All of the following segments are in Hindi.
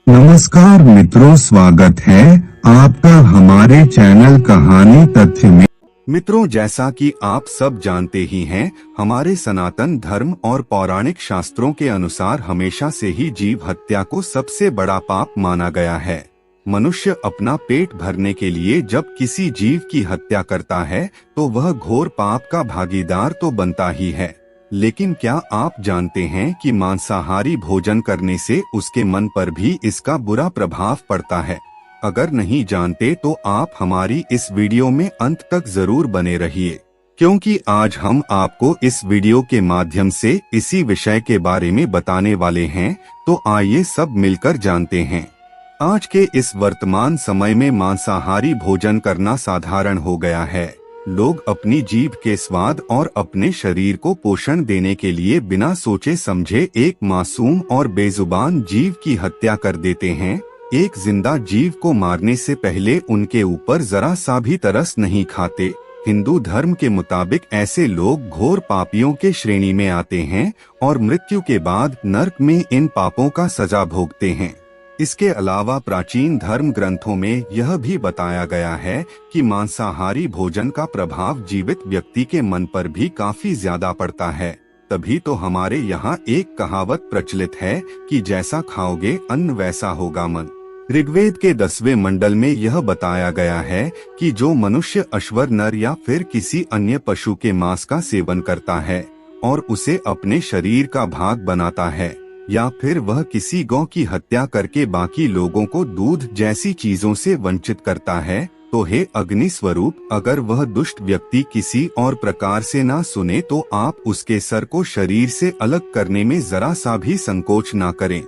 नमस्कार मित्रों, स्वागत है आपका हमारे चैनल कहानी तथ्य में। मित्रों, जैसा कि आप सब जानते ही हैं, हमारे सनातन धर्म और पौराणिक शास्त्रों के अनुसार हमेशा से ही जीव हत्या को सबसे बड़ा पाप माना गया है। मनुष्य अपना पेट भरने के लिए जब किसी जीव की हत्या करता है तो वह घोर पाप का भागीदार तो बनता ही है। लेकिन क्या आप जानते हैं कि मांसाहारी भोजन करने से उसके मन पर भी इसका बुरा प्रभाव पड़ता है? अगर नहीं जानते तो आप हमारी इस वीडियो में अंत तक जरूर बने रहिए, क्योंकि आज हम आपको इस वीडियो के माध्यम से इसी विषय के बारे में बताने वाले हैं। तो आइए सब मिलकर जानते हैं। आज के इस वर्तमान समय में मांसाहारी भोजन करना साधारण हो गया है। लोग अपनी जीभ के स्वाद और अपने शरीर को पोषण देने के लिए बिना सोचे समझे एक मासूम और बेजुबान जीव की हत्या कर देते हैं। एक जिंदा जीव को मारने से पहले उनके ऊपर जरा सा भी तरस नहीं खाते। हिंदू धर्म के मुताबिक ऐसे लोग घोर पापियों के श्रेणी में आते हैं और मृत्यु के बाद नरक में इन पापों का सजा भोगते हैं। इसके अलावा प्राचीन धर्म ग्रंथों में यह भी बताया गया है कि मांसाहारी भोजन का प्रभाव जीवित व्यक्ति के मन पर भी काफी ज्यादा पड़ता है। तभी तो हमारे यहाँ एक कहावत प्रचलित है कि जैसा खाओगे अन्न वैसा होगा मन। ऋग्वेद के 10वें मंडल में यह बताया गया है कि जो मनुष्य अश्वर नर या फिर किसी अन्य पशु के मांस का सेवन करता है और उसे अपने शरीर का भाग बनाता है, या फिर वह किसी गौ की हत्या करके बाकी लोगों को दूध जैसी चीजों से वंचित करता है, तो हे अग्नि स्वरूप, अगर वह दुष्ट व्यक्ति किसी और प्रकार से ना सुने तो आप उसके सर को शरीर से अलग करने में जरा सा भी संकोच ना करें।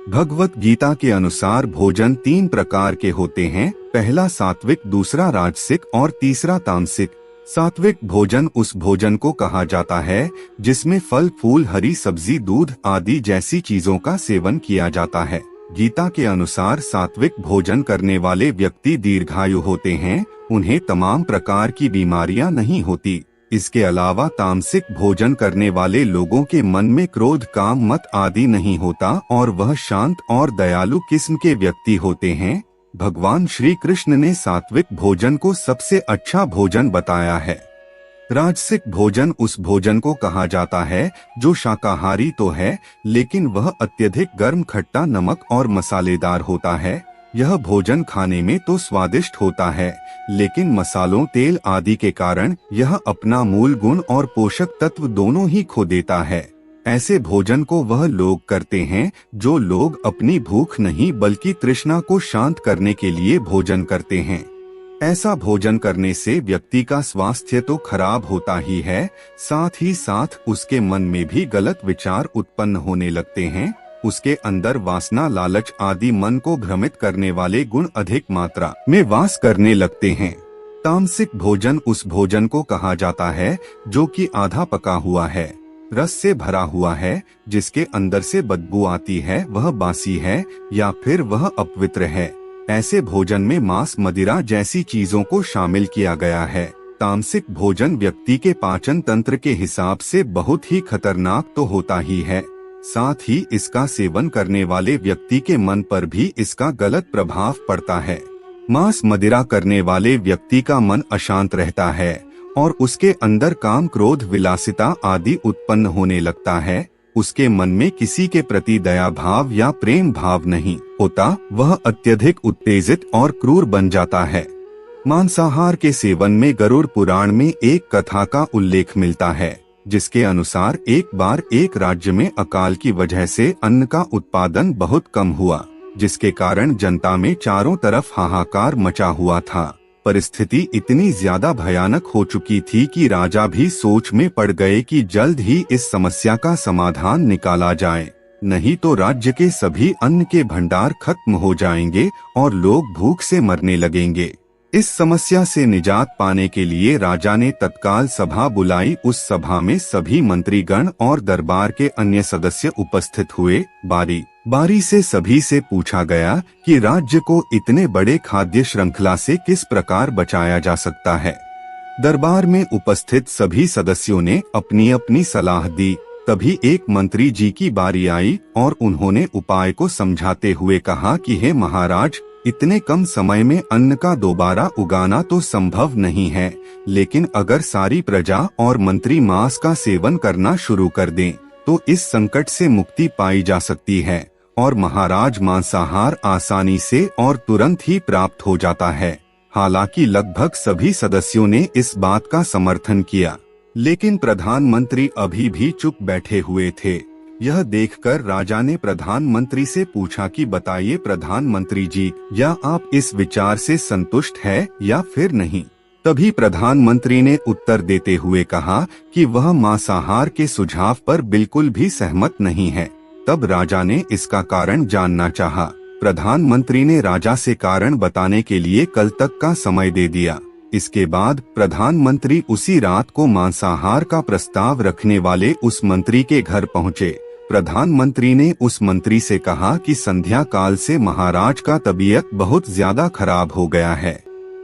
भगवत गीता के अनुसार भोजन 3 प्रकार के होते हैं। पहला सात्विक, दूसरा राजसिक और तीसरा तामसिक। सात्विक भोजन उस भोजन को कहा जाता है जिसमें फल फूल, हरी सब्जी, दूध आदि जैसी चीजों का सेवन किया जाता है। गीता के अनुसार सात्विक भोजन करने वाले व्यक्ति दीर्घायु होते हैं, उन्हें तमाम प्रकार की बीमारियां नहीं होती। इसके अलावा तामसिक भोजन करने वाले लोगों के मन में क्रोध, काम, मत आदि नहीं होता और वह शांत और दयालु किस्म के व्यक्ति होते हैं। भगवान श्री कृष्ण ने सात्विक भोजन को सबसे अच्छा भोजन बताया है। राजसिक भोजन उस भोजन को कहा जाता है जो शाकाहारी तो है, लेकिन वह अत्यधिक गर्म, खट्टा, नमक और मसालेदार होता है। यह भोजन खाने में तो स्वादिष्ट होता है, लेकिन मसालों, तेल आदि के कारण यह अपना मूल गुण और पोषक तत्व दोनों ही खो देता है। ऐसे भोजन को वह लोग करते हैं जो लोग अपनी भूख नहीं बल्कि तृष्णा को शांत करने के लिए भोजन करते हैं। ऐसा भोजन करने से व्यक्ति का स्वास्थ्य तो खराब होता ही है, साथ ही साथ उसके मन में भी गलत विचार उत्पन्न होने लगते हैं। उसके अंदर वासना, लालच आदि मन को भ्रमित करने वाले गुण अधिक मात्रा में वास करने लगते हैं। तामसिक भोजन उस भोजन को कहा जाता है जो कि आधा पका हुआ है, रस से भरा हुआ है, जिसके अंदर से बदबू आती है, वह बासी है या फिर वह अपवित्र है। ऐसे भोजन में मांस, मदिरा जैसी चीजों को शामिल किया गया है। तामसिक भोजन व्यक्ति के पाचन तंत्र के हिसाब से बहुत ही खतरनाक तो होता ही है, साथ ही इसका सेवन करने वाले व्यक्ति के मन पर भी इसका गलत प्रभाव पड़ता है। मांस, मदिरा करने वाले व्यक्ति का मन अशांत रहता है और उसके अंदर काम, क्रोध, विलासिता आदि उत्पन्न होने लगता है। उसके मन में किसी के प्रति दया भाव या प्रेम भाव नहीं होता, वह अत्यधिक उत्तेजित और क्रूर बन जाता है। मांसाहार के सेवन में गरुड़ पुराण में एक कथा का उल्लेख मिलता है, जिसके अनुसार एक बार एक राज्य में अकाल की वजह से अन्न का उत्पादन बहुत कम हुआ, जिसके कारण जनता में चारों तरफ हाहाकार मचा हुआ था। परिस्थिति इतनी ज्यादा भयानक हो चुकी थी कि राजा भी सोच में पड़ गए कि जल्द ही इस समस्या का समाधान निकाला जाए, नहीं तो राज्य के सभी अन्न के भंडार खत्म हो जाएंगे और लोग भूख से मरने लगेंगे। इस समस्या से निजात पाने के लिए राजा ने तत्काल सभा बुलाई। उस सभा में सभी मंत्रीगण और दरबार के अन्य सदस्य उपस्थित हुए। बारी बारी से सभी से पूछा गया कि राज्य को इतने बड़े खाद्य श्रृंखला से किस प्रकार बचाया जा सकता है। दरबार में उपस्थित सभी सदस्यों ने अपनी अपनी सलाह दी। तभी एक मंत्री जी की बारी आई और उन्होंने उपाय को समझाते हुए कहा कि हे महाराज, इतने कम समय में अन्न का दोबारा उगाना तो संभव नहीं है, लेकिन अगर सारी प्रजा और मंत्री मांस का सेवन करना शुरू कर दें, तो इस संकट से मुक्ति पाई जा सकती है और महाराज मांसाहार आसानी से और तुरंत ही प्राप्त हो जाता है। हालांकि लगभग सभी सदस्यों ने इस बात का समर्थन किया, लेकिन प्रधानमंत्री अभी भी चुप बैठे हुए थे। यह देखकर राजा ने प्रधानमंत्री से पूछा कि बताइए प्रधानमंत्री जी, या आप इस विचार से संतुष्ट है या फिर नहीं। तभी प्रधानमंत्री ने उत्तर देते हुए कहा कि वह मांसाहार के सुझाव पर बिल्कुल भी सहमत नहीं है। तब राजा ने इसका कारण जानना चाहा। प्रधानमंत्री ने राजा से कारण बताने के लिए कल तक का समय दे दिया। इसके बाद प्रधानमंत्री उसी रात को मांसाहार का प्रस्ताव रखने वाले उस मंत्री के घर पहुंचे। प्रधानमंत्री ने उस मंत्री से कहा कि संध्या काल से महाराज का तबीयत बहुत ज्यादा खराब हो गया है,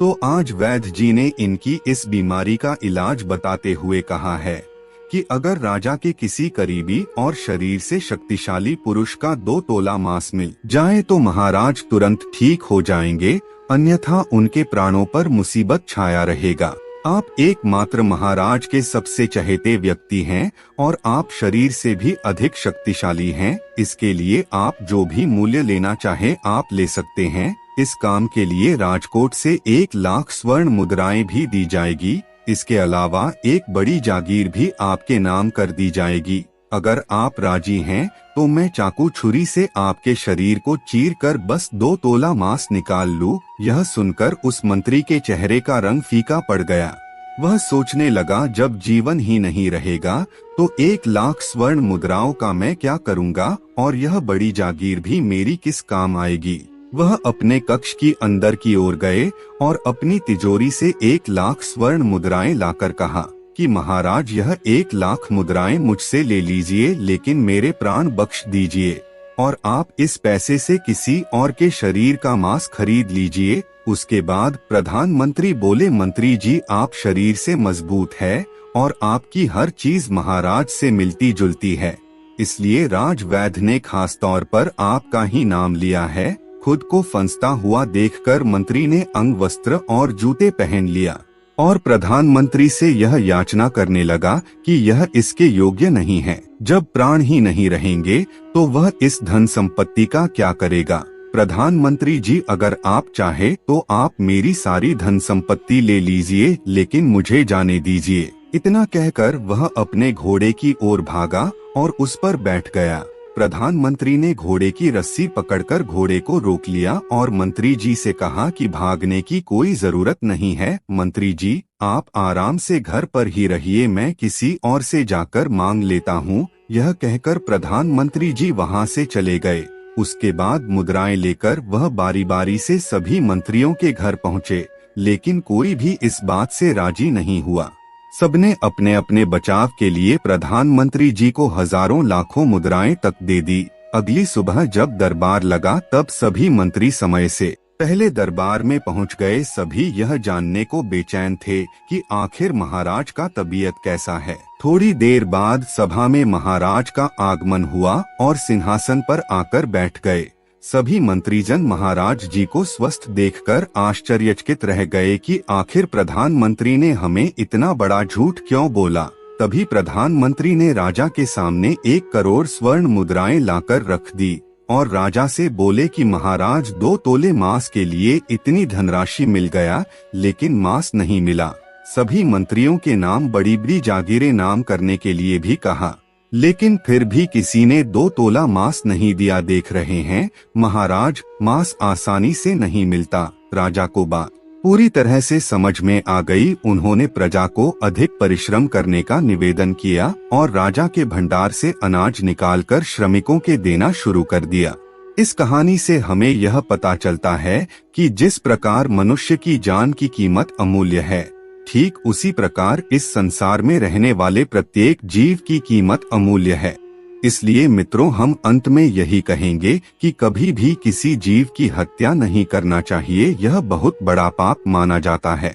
तो आज वैद्य जी ने इनकी इस बीमारी का इलाज बताते हुए कहा है कि अगर राजा के किसी करीबी और शरीर से शक्तिशाली पुरुष का 2 तोला मांस मिल जाए तो महाराज तुरंत ठीक हो जाएंगे, अन्यथा उनके प्राणों पर मुसीबत छाया रहेगा। आप एकमात्र महाराज के सबसे चहेते व्यक्ति हैं और आप शरीर से भी अधिक शक्तिशाली हैं। इसके लिए आप जो भी मूल्य लेना चाहे आप ले सकते हैं। इस काम के लिए राजकोट से 1 लाख स्वर्ण मुद्राएं भी दी जाएगी। इसके अलावा एक बड़ी जागीर भी आपके नाम कर दी जाएगी। अगर आप राजी हैं तो मैं चाकू छुरी से आपके शरीर को चीर कर बस 2 तोला मांस निकाल लूं। यह सुनकर उस मंत्री के चेहरे का रंग फीका पड़ गया। वह सोचने लगा, जब जीवन ही नहीं रहेगा तो 1 लाख स्वर्ण मुद्राओं का मैं क्या करूंगा, और यह बड़ी जागीर भी मेरी किस काम आएगी। वह अपने कक्ष की अंदर की ओर गए और अपनी तिजोरी से 1 लाख स्वर्ण मुद्राएं लाकर कहा कि महाराज, यह 1 लाख मुद्राएं मुझसे ले लीजिए, लेकिन मेरे प्राण बख्श दीजिए और आप इस पैसे से किसी और के शरीर का मांस खरीद लीजिए। उसके बाद प्रधानमंत्री बोले, मंत्री जी, आप शरीर से मजबूत है और आपकी हर चीज महाराज से मिलती जुलती है, इसलिए राजवैद्य ने खास तौर पर आपका ही नाम लिया है। खुद को फंसता हुआ देखकर मंत्री ने अंग वस्त्र और जूते पहन लिया और प्रधानमंत्री से यह याचना करने लगा कि यह इसके योग्य नहीं है। जब प्राण ही नहीं रहेंगे तो वह इस धन संपत्ति का क्या करेगा। प्रधानमंत्री जी, अगर आप चाहे तो आप मेरी सारी धन संपत्ति ले लीजिए, लेकिन मुझे जाने दीजिए। इतना कहकर वह अपने घोड़े की ओर भागा और उस पर बैठ गया। प्रधानमंत्री ने घोड़े की रस्सी पकड़कर घोड़े को रोक लिया और मंत्री जी से कहा कि भागने की कोई जरूरत नहीं है। मंत्री जी, आप आराम से घर पर ही रहिए, मैं किसी और से जाकर मांग लेता हूँ। यह कहकर प्रधानमंत्री जी वहाँ से चले गए। उसके बाद मुद्राएं लेकर वह बारी बारी से सभी मंत्रियों के घर पहुँचे, लेकिन कोई भी इस बात से राजी नहीं हुआ। सबने अपने अपने बचाव के लिए प्रधानमंत्री जी को हजारों लाखों मुद्राएं तक दे दी। अगली सुबह जब दरबार लगा तब सभी मंत्री समय से पहले दरबार में पहुंच गए। सभी यह जानने को बेचैन थे कि आखिर महाराज का तबीयत कैसा है। थोड़ी देर बाद सभा में महाराज का आगमन हुआ और सिंहासन पर आकर बैठ गए। सभी मंत्रीजन महाराज जी को स्वस्थ देखकर आश्चर्यचकित रह गए कि आखिर प्रधानमंत्री ने हमें इतना बड़ा झूठ क्यों बोला। तभी प्रधानमंत्री ने राजा के सामने 1 करोड़ स्वर्ण मुद्राएं लाकर रख दी और राजा से बोले कि महाराज, 2 तोले मांस के लिए इतनी धनराशि मिल गया, लेकिन मांस नहीं मिला। सभी मंत्रियों के नाम बड़ी बड़ी जागीरें नाम करने के लिए भी कहा, लेकिन फिर भी किसी ने 2 तोला मांस नहीं दिया। देख रहे हैं महाराज, मांस आसानी से नहीं मिलता। राजा को बात पूरी तरह से समझ में आ गई। उन्होंने प्रजा को अधिक परिश्रम करने का निवेदन किया और राजा के भंडार से अनाज निकालकर श्रमिकों के देना शुरू कर दिया। इस कहानी से हमें यह पता चलता है कि जिस प्रकार मनुष्य की जान की कीमत अमूल्य है, ठीक उसी प्रकार इस संसार में रहने वाले प्रत्येक जीव की कीमत अमूल्य है। इसलिए मित्रों, हम अंत में यही कहेंगे कि कभी भी किसी जीव की हत्या नहीं करना चाहिए। यह बहुत बड़ा पाप माना जाता है।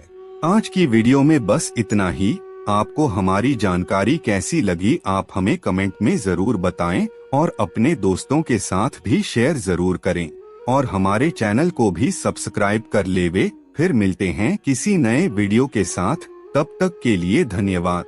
आज की वीडियो में बस इतना ही। आपको हमारी जानकारी कैसी लगी आप हमें कमेंट में जरूर बताएं और अपने दोस्तों के साथ भी शेयर जरूर करें और हमारे चैनल को भी सब्सक्राइब कर लेवे। फिर मिलते हैं किसी नए वीडियो के साथ, तब तक के लिए धन्यवाद।